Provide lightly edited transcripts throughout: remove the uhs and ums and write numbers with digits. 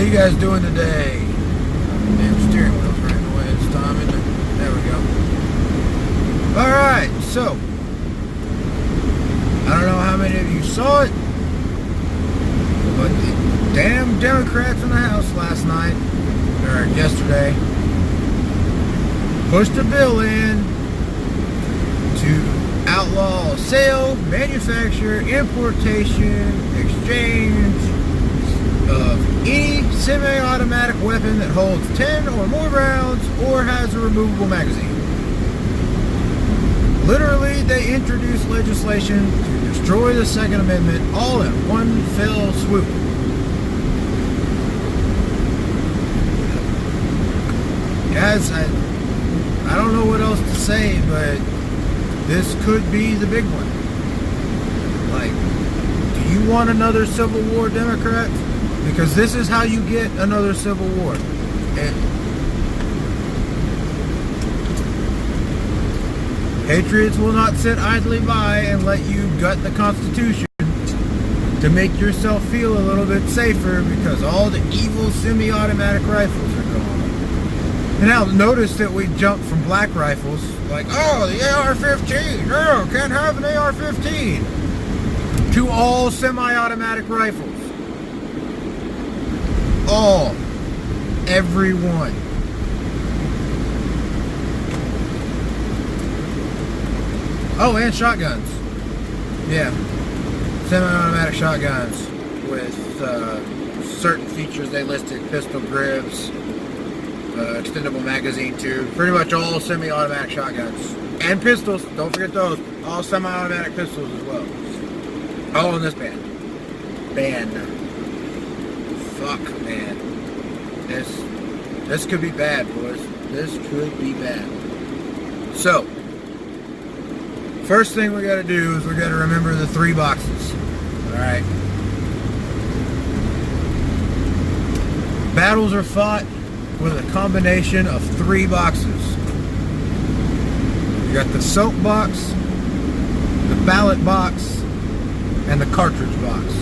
you guys doing today? Damn steering wheel's right in the way this time, isn't it? There we go. Alright, so I don't know how many of you saw it, but the damn Democrats in the House last night, or yesterday, pushed a bill in to outlaw sale, manufacture, importation, exchange of any semi-automatic weapon that holds 10 or more rounds or has a removable magazine. Literally, they introduced legislation to destroy the Second Amendment all in one fell swoop. Guys, I don't know what else to say, but this could be the big one. Like, do you want another Civil War, Democrats? Because this is how you get another Civil War. And Patriots will not sit idly by and let you gut the Constitution to make yourself feel a little bit safer because all the evil semi-automatic rifles are gone. And now notice that we jumped from black rifles, like, oh, the AR-15, no, can't have an AR-15, to all semi-automatic rifles. All. Every one. Oh, and shotguns. Yeah. Semi-automatic shotguns with certain features they listed. Pistol grips, extendable magazine tube. Pretty much all semi-automatic shotguns. And pistols. Don't forget those. All semi-automatic pistols as well. All in this ban. Fuck, man. This could be bad, boys. This could be bad. So, first thing we gotta do is we gotta remember the 3 boxes. Alright? Battles are fought with a combination of 3 boxes. You got the soap box, the ballot box, and the cartridge box.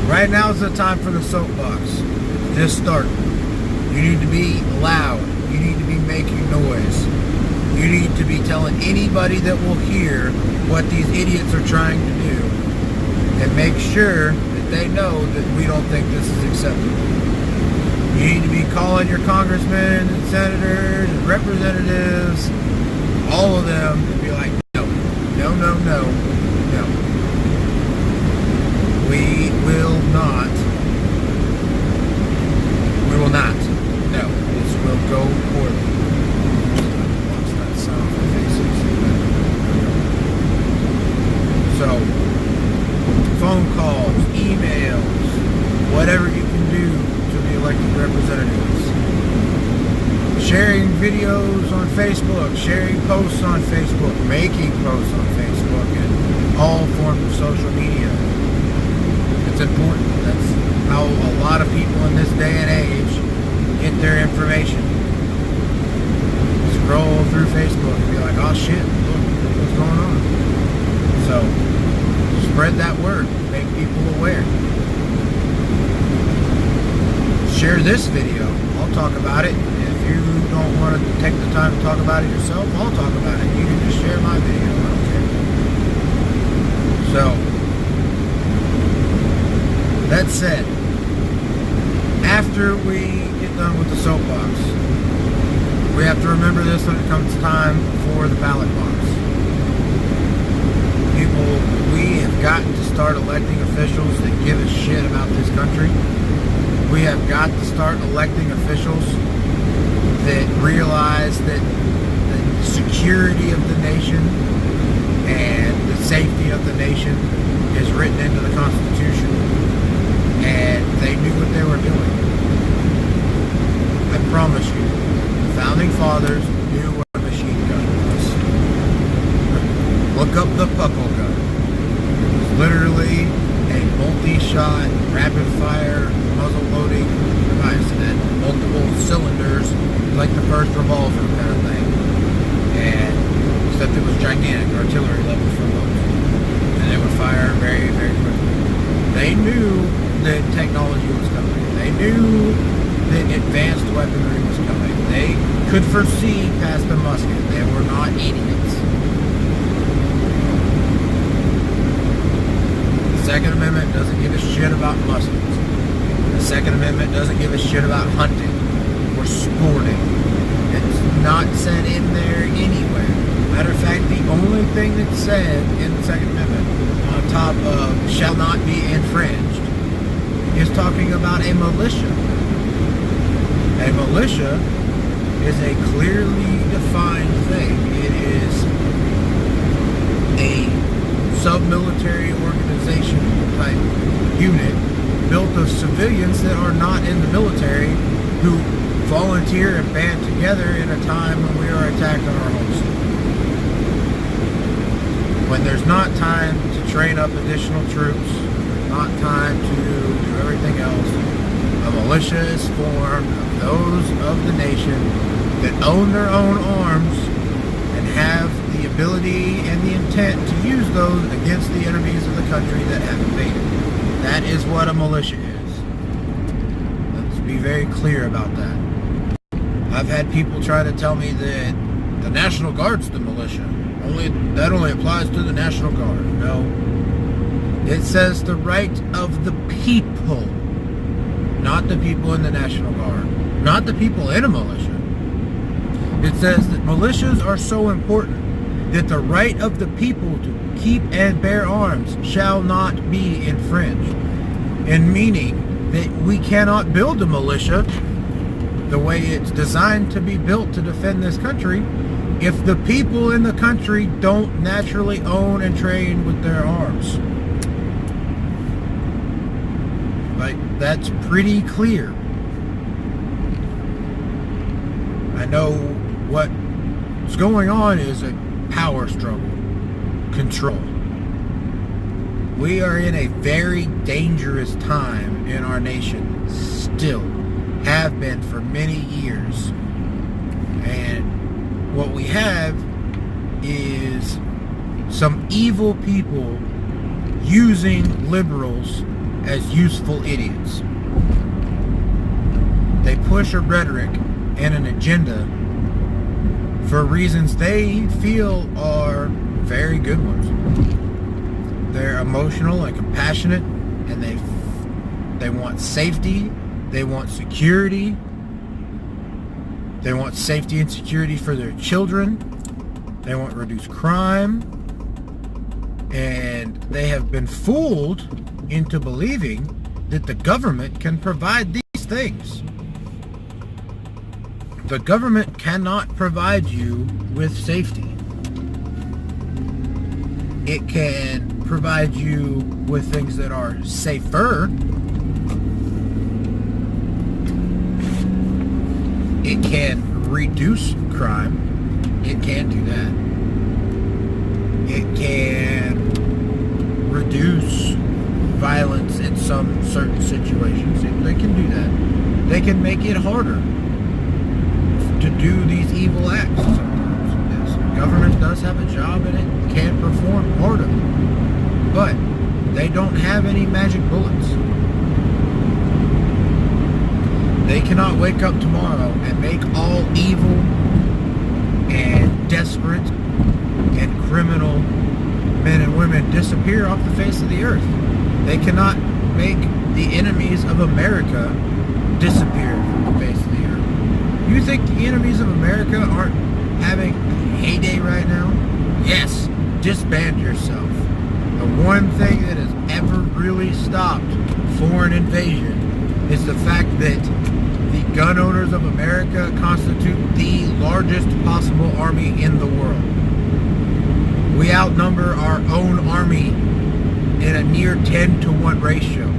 Right now is the time for the soap box. Just start. You need to be loud. You need to be making noise. You need to be telling anybody that will hear what these idiots are trying to do. And make sure that they know that we don't think this is acceptable. You need to be calling your congressmen and senators and representatives, all of them, and be like, no, no, no, no, no. We will not. We will not. No, this will go poorly. Watch that sound for faces. So, phone calls, emails, whatever you can do to the elected representatives. Sharing videos on Facebook, sharing posts on Facebook, making posts on Facebook, and all forms of social media. It's important. That's how a lot of people in this day and age get their information. Scroll through Facebook and be like, oh shit, look what's going on. So, spread that word. Make people aware. Share this video. I'll talk about it. If you don't want to take the time to talk about it yourself, I'll talk about it. You can just share my video. I don't care. So, that said, after we get done with the soapbox, we have to remember this when it comes time for the ballot box. People, we have got to start electing officials that give a shit about this country. We have got to start electing officials that realize that the security of the nation and the safety of the nation is written into the Constitution. And they knew what they were doing. I promise you, the Founding Fathers knew what a machine gun was. Look up the Puckle gun. It was literally a multi-shot, rapid-fire, muzzle-loading device that had multiple cylinders, like the first revolver kind of thing. And except it was gigantic, artillery level for those. And they would fire very, very quickly. They knew that technology was coming. They knew that advanced weaponry was coming. They could foresee past the musket. They were not idiots. The Second Amendment doesn't give a shit about muskets. The Second Amendment doesn't give a shit about hunting or sporting. It's not said in there anywhere. Matter of fact, the only thing that's said in the Second Amendment on top of shall not be infringed is talking about a militia. A militia is a clearly defined thing. It is a sub-military organization type unit built of civilians that are not in the military who volunteer and band together in a time when we are attacked on our homes. When there's not time to train up additional troops, not time to do everything else, a militia is formed of those of the nation that own their own arms and have the ability and the intent to use those against the enemies of the country that have invaded. That is what a militia is. Let's be very clear about that. I've had people try to tell me that the National Guard's the militia. That only applies to the National Guard. No. It says the right of the people, not the people in the National Guard, not the people in a militia. It says that militias are so important that the right of the people to keep and bear arms shall not be infringed. In meaning that we cannot build a militia the way it's designed to be built to defend this country if the people in the country don't naturally own and train with their arms. Like, that's pretty clear. I know what's going on is a power struggle, control. We are in a very dangerous time in our nation, still have been for many years. And what we have is some evil people using liberals as useful idiots. They push a rhetoric and an agenda for reasons they feel are very good ones. They're emotional and compassionate, and they want safety, they want security, they want safety and security for their children, they want reduced crime, and they have been fooled into believing that the government can provide these things. The government cannot provide you with safety. It can provide you with things that are safer. It can reduce crime. It can do that. It can reduce violence in some certain situations. They can do that. They can make it harder to do these evil acts sometimes. Yes, government does have a job and it can perform part of it. But they don't have any magic bullets. They cannot wake up tomorrow and make all evil and desperate and criminal men and women disappear off the face of the earth. They cannot make the enemies of America disappear from the face of the earth. You think the enemies of America aren't having a heyday right now? Yes, disband yourself. The one thing that has ever really stopped foreign invasion is the fact that the gun owners of America constitute the largest possible army in the world. We outnumber our own army in a near 10-to-1 ratio.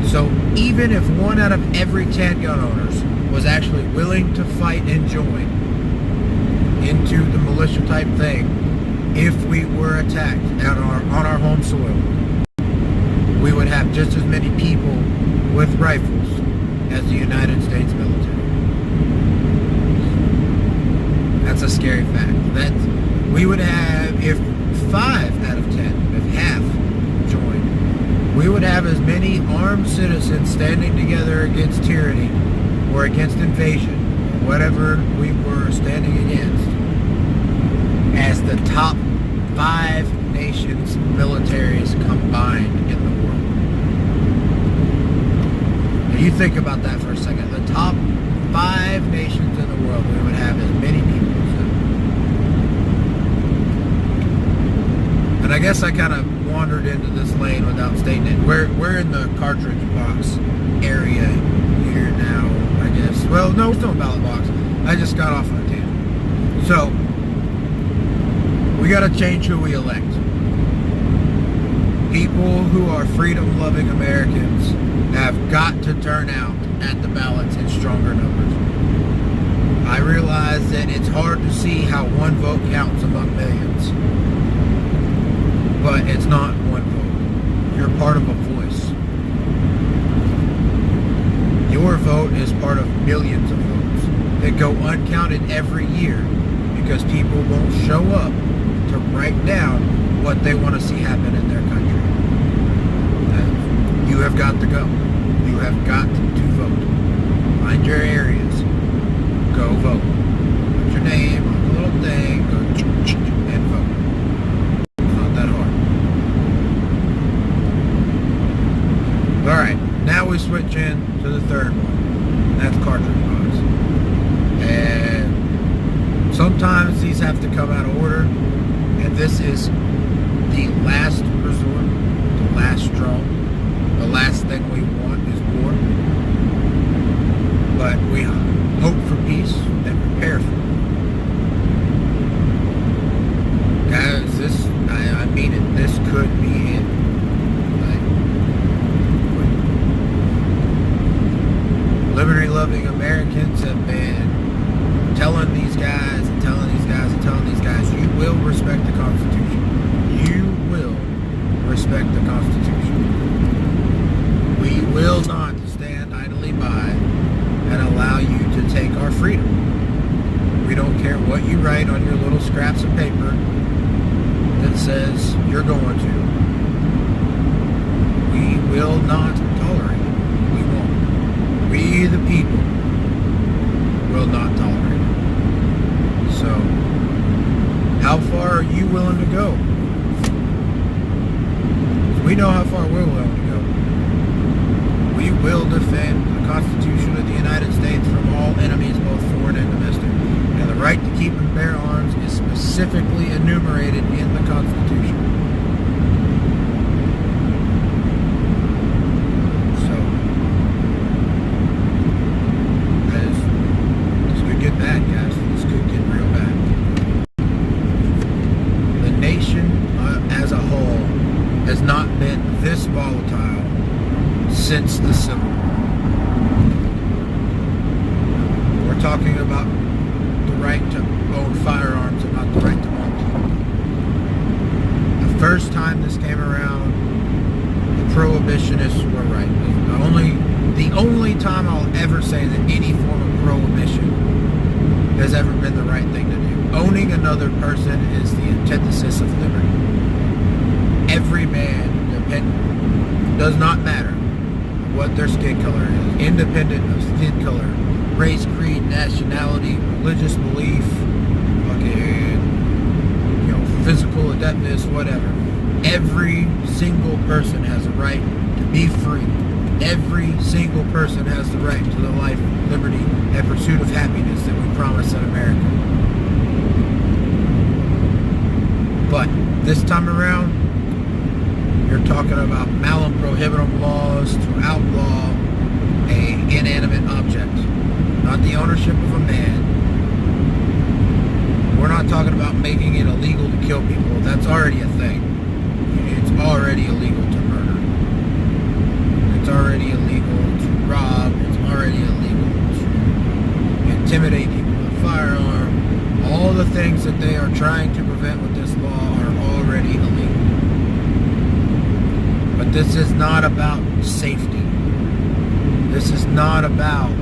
So even if 1 out of every 10 gun owners was actually willing to fight and join into the militia type thing, if we were attacked on our home soil, we would have just as many people with rifles as the United States military. That's a scary fact. We would have, if 5 out of 10, if half joined we would have as many armed citizens standing together against tyranny or against invasion, or whatever we were standing against, as the top 5 nations' militaries combined in the world. Now you think about that for a second. The top 5 nations in the world, we would have as many people as them. And I guess I kind of wandered into this lane without stating it. We're in the cartridge box area here now, I guess. Well, no, it's still a ballot box. I just got off on a tangent. So, we got to change who we elect. People who are freedom-loving Americans have got to turn out at the ballots in stronger numbers. I realize that it's hard to see how one vote counts among millions. But it's not one vote. You're part of a voice. Your vote is part of millions of votes that go uncounted every year because people won't show up to write down what they want to see happen in their country. You have got to go. You have got to vote. Find your areas. Go vote. Put your name on the little thing. Go and vote. Alright, now we switch in to the third one. That's cartridge box. And sometimes these have to come out of order. And this is the last resort, the last straw. The last thing we want is war. But we hope for peace and prepare for it. Guys, I mean it, this could be it. Liberty-loving Americans have been telling these guys and telling these guys and telling these guys, you will respect the Constitution. You will respect the Constitution. We will not stand idly by and allow you to take our freedom. We don't care what you write on your little scraps of paper that says you're going to. We will not tolerate it. We won't. We, the people, will not tolerate it. So, how far are you willing to go? We know how far we're willing to go. We will defend the Constitution of the United States from all enemies, both foreign and domestic. And the right to keep and bear arms is specifically enumerated in the Constitution. Bad, guys. This could get real bad. The nation as a whole has not been this volatile since the Civil War. We're talking about the right to own firearms and not the right to own people. The first time this came around, the prohibitionists were right. The only time I'll ever say that any form of prohibition has ever been the right thing to do. Owning another person is the antithesis of liberty. Every man, does not matter what their skin color is, independent of skin color, race, creed, nationality, religious belief, physical adeptness, whatever. Every single person has a right to be free. Every single person has the right to the life, liberty, and pursuit of happiness that we promise in America. But this time around, you're talking about malum prohibitum laws to outlaw an inanimate object, not the ownership of a man. We're not talking about making it illegal to kill people. That's already a thing. It's already illegal to murder. It's already illegal to rob. It's already illegal to intimidate people with a firearm. All the things that they are trying to prevent with this law are already illegal. But this is not about safety. This is not about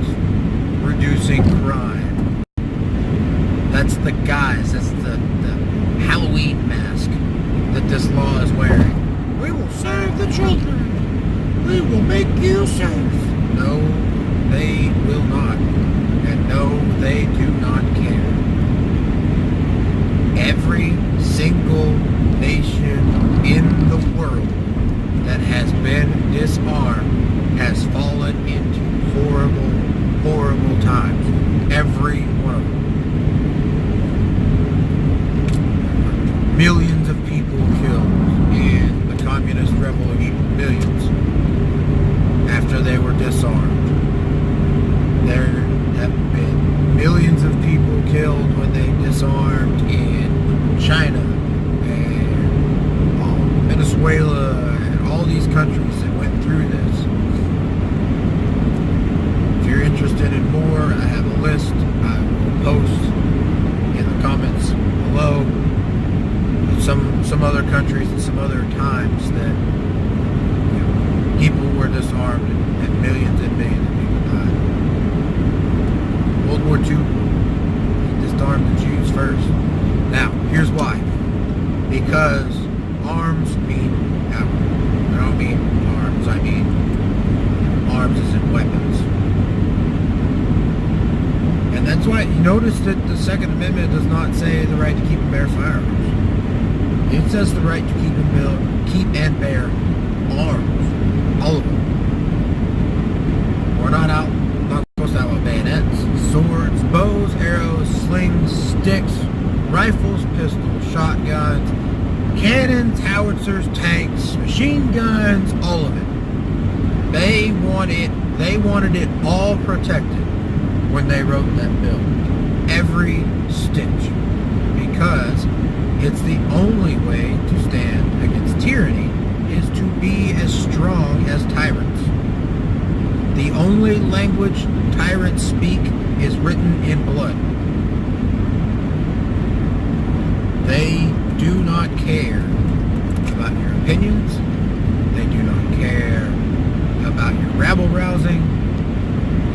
reducing crime. That's the guise. That's the Halloween mask that this law is wearing. We will save the children. will make you safe. No, they will not. And no, they do not care. Every single nation in the world that has been disarmed has fallen into horrible, horrible times. Every one of them. Millions of people killed in the communist revolution. Millions. After they were disarmed. There have been millions of people killed when they disarmed in China and Venezuela and all these countries that went through this. If you're interested in more, I have a list. I will post in the comments below some other countries and some other times that people were disarmed and millions of people died. World War II disarmed the Jews first. Now, here's why. Because arms mean power. I don't mean arms, I mean arms as in weapons. And that's why you notice that the Second Amendment does not say the right to keep and bear firearms. It says the right to keep and bear arms. All of them. We're not supposed to have bayonets, swords, bows, arrows, slings, sticks, rifles, pistols, shotguns, cannons, howitzers, tanks, machine guns, all of it. They wanted it all protected when they wrote that bill. Every stitch. Because it's the only way to stand against tyranny is to be as strong as tyrants. The only language tyrants speak is written in blood. They do not care about your opinions. They do not care about your rabble rousing.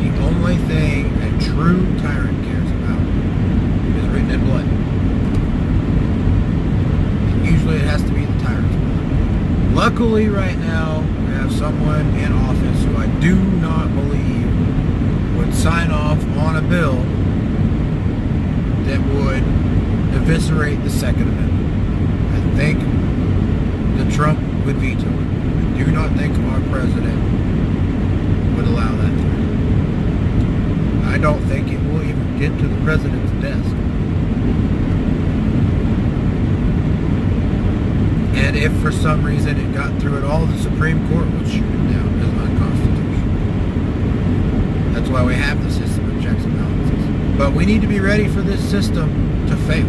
The only thing a true tyrant cares about is written in blood. And usually it has to be the tyrant's blood. Luckily right now, we have someone in office who I do not believe would sign off on a bill that would eviscerate the Second Amendment. I think that Trump would veto it. I do not think our president would allow that to happen. I don't think it will even get to the president's desk. And if for some reason it got through at all, the Supreme Court would shoot it down as unconstitutional. That's why we have the system of checks and balances. But we need to be ready for this system to fail.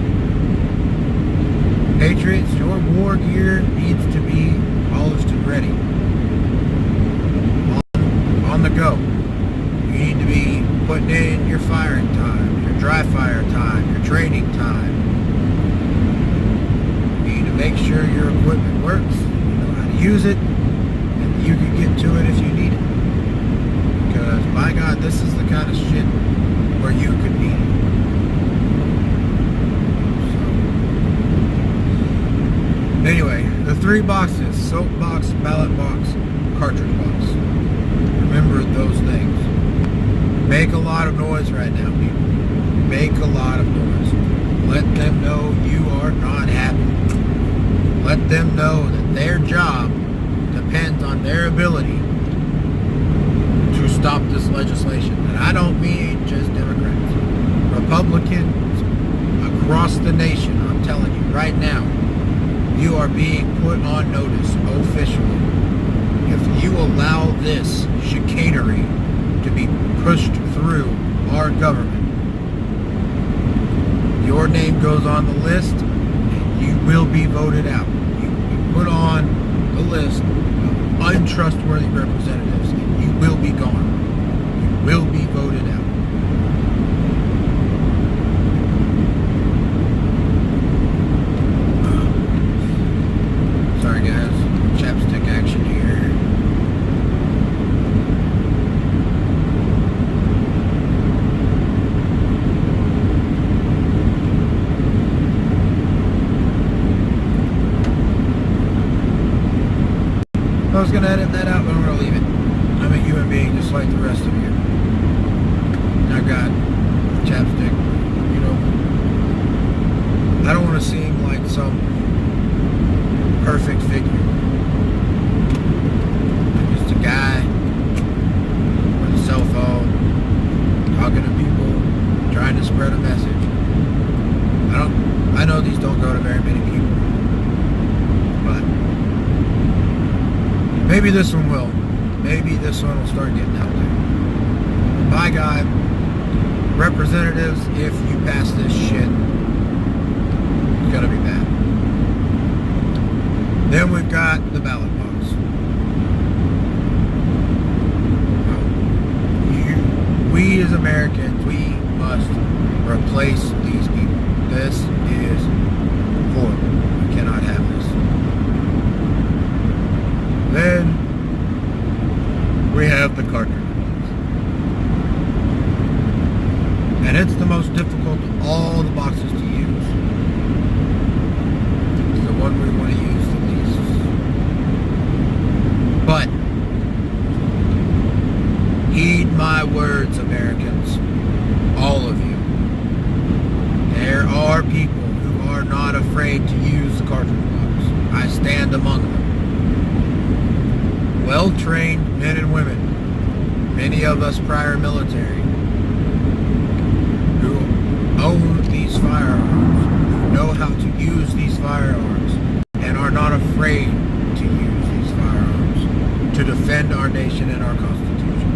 Patriots, your war gear needs to be polished and ready. On the go. You need to be putting in your firing time, your dry fire time, your training time. You need to make sure your equipment works, you know how to use it, and you can get to it if you need it. Because, by God, this is the kind of shit where you could need it. So. Anyway, the 3 boxes: soap box, ballot box, cartridge box. Remember those things. Make a lot of noise right now, people. Make a lot of noise. Let them know you are not happy. Let them know that their job depends on their ability to stop this legislation. And I don't mean just Democrats. Republicans across the nation, I'm telling you right now, you are being put on notice officially. If you allow this chicanery to be pushed through our government, your name goes on the list and you will be voted out. You will be put on the list of untrustworthy representatives and you will be gone. You will be voted out. Sorry guys, chapstick action here. just going to edit that out, but I'm going to leave it. I'm a human being just like the rest of you. I've got chapstick, you know. I don't want to seem like some perfect figure. I'm just a guy with a cell phone, talking to people, trying to spread a message. I know these don't go to very many people, but maybe this one will. Maybe this one will start getting out there. By God, representatives, if you pass this shit, it's gonna be bad. Then we've got the ballot box. We as Americans, we must replace these people. This is horrible. We cannot have this. Then we have the cartridge box. And it's the most difficult of all the boxes to use. It's the one we want to use the least. But heed my words, Americans. All of you. There are people who are not afraid to use the cartridge box. I stand among them. Well-trained men and women, many of us prior military, who own these firearms, who know how to use these firearms, and are not afraid to use these firearms to defend our nation and our Constitution.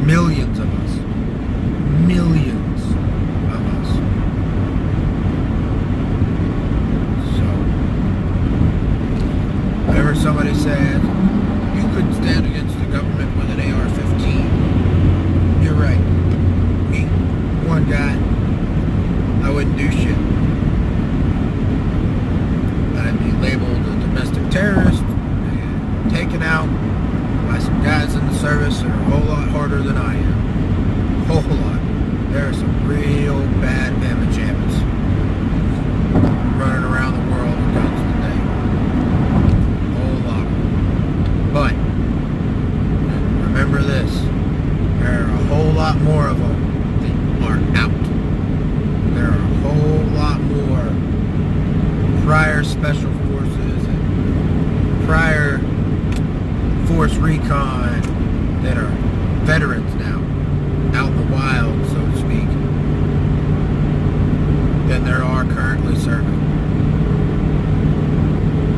Millions of us. Millions of us. So, whenever somebody says, you couldn't stand against the government with an AR-15, you're right. Me, one guy, I wouldn't do shit. I'd be labeled a domestic terrorist and taken out by some guys in the service that are a whole lot harder than I am. A whole lot. There are some real bad mamma jammas running around the world with guns today. A whole lot of them. But remember this, there are a whole lot more of them that are out. There are a whole lot more prior special forces and prior force recon that are veterans now, out in the wild, so to speak, than there are currently serving.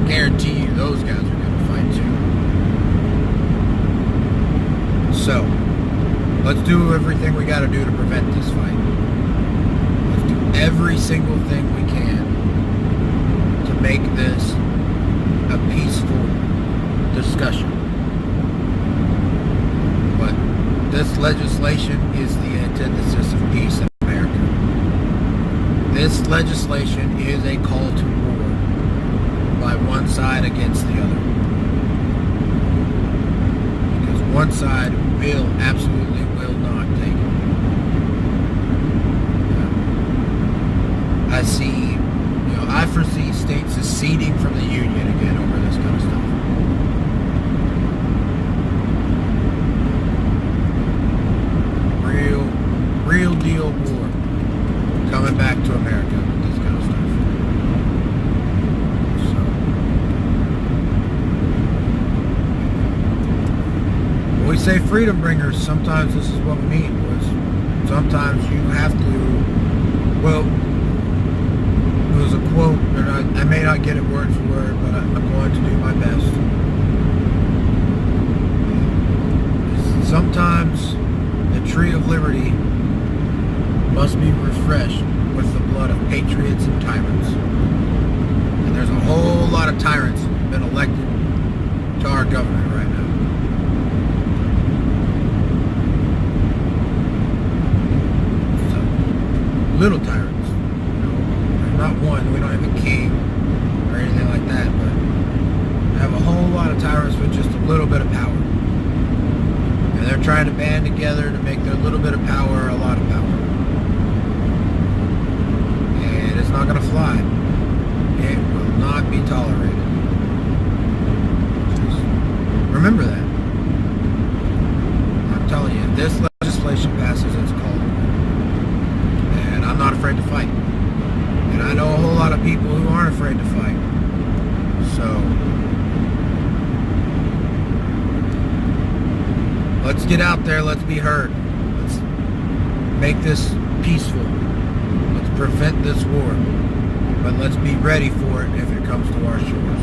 Guarantee you those guys are going to fight too. So, let's do everything we got to do to prevent this fight. Let's do every single thing we can to make this a peaceful discussion. But this legislation is the antithesis of peace in America. This legislation is a call to war by one side against the other. Because one side absolutely will not take it. I foresee states seceding from the Union again over this kind of stuff. Real deal war coming back to America with this kind of stuff. So, when we say freedom bringers, sometimes this is what we mean, boys. Sometimes you have to, well, it was a quote, and I may not get it word for word, but I'm going to do my best. Sometimes the tree of liberty must be refreshed with the blood of patriots and tyrants. And there's a whole lot of tyrants who have been elected to our government right now. So, little tyrants. Not one, we don't have a king or anything like that, but we have a whole lot of tyrants with just a little bit of power. And they're trying to band together to make their little bit of power a lot of power. And it's not going to fly. It will not not be tolerated. Just remember that. I'm telling you, if this legislation passes, it's called. And I'm not afraid to fight. And I know a whole lot of people who aren't afraid to fight. So let's get out there, let's be heard. Let's make this peaceful. Let's prevent this war. But let's be ready for it if it comes to our shores.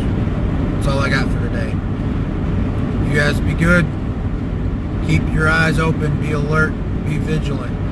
That's all I got for today. You guys be good. Keep your eyes open, be alert, be vigilant.